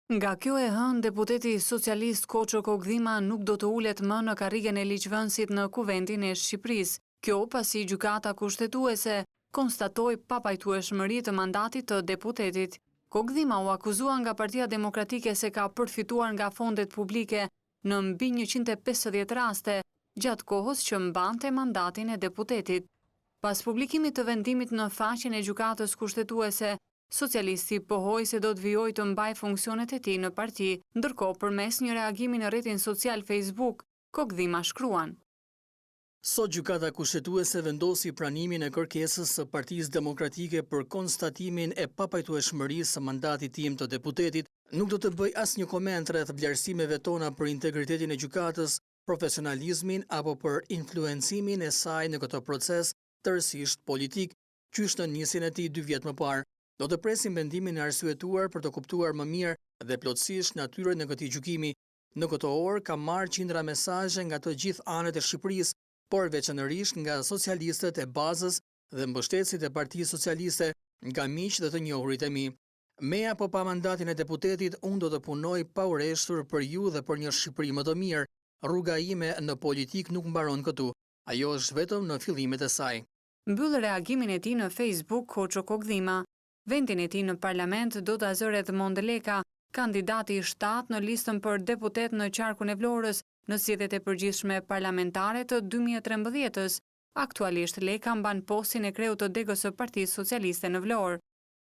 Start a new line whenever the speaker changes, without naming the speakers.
Nga kjo e hënë, deputeti socialist Koço Kogdhima nuk do të ulet më në karrigen e ligjvënësit në Kuvendin e Shqipërisë. Kjo pasi gjykata kushtetuese konstatoi papajtueshmëri të mandatit të deputetit. Kogdhima u akuzua nga Partia Demokratike se ka përfituar nga fondet publike në mbi 150 raste, gjatë kohës që mbante mandatin e deputetit. Pas publikimit të vendimit në faqen e gjykatës kushtetuese, socialisti pohoi se do të vijojë të mbaj funksionet e tij në parti, ndërkohë përmes një reagimi në rrjetin social Facebook, Kogdhima shkruan:
Sot gjykata kushtetuese vendosi pranimin e kërkesës së Partisë Demokratike për konstatimin e papajtueshmërisë së mandatit tim të deputetit. Nuk do të bëj asnjë koment rreth vlerësimeve tona për integritetin e gjykatës, profesionalizmin apo për influencimin e saj në këtë proces tërësisht politik, qysh në nisjen e tij 2 vjet më parë. Do të presim vendimin e arsyetuar për të kuptuar më mirë dhe plotësisht natyrën e këtij gjykimi. Në këtë orë kam marrë qindra mesazhe nga të gjithë anët e Shqipërisë, por veçanërisht nga socialistët e bazës dhe mbështetësit e Partisë Socialiste, nga miq dhe të njohurit e mi. Me apo pa mandatin e deputetit, unë do të punoj pa urreshtur për ju dhe për një Shqipëri më të mirë. Rruga ime në politik nuk mbaron këtu. Ajo është vetëm në fillimet e saj.
Mbyll reagimin e tij në Facebook Koço Kogdhima. Vendin e tij në parlament do ta zërë Edmond Leka, kandidati i 7 në listën për deputet në qarkun e Vlorës në zgjedhjet e përgjithshme parlamentare të 2013-s. Aktualisht Leka mban postin e kreut të degës së Partisë Socialiste në Vlorë.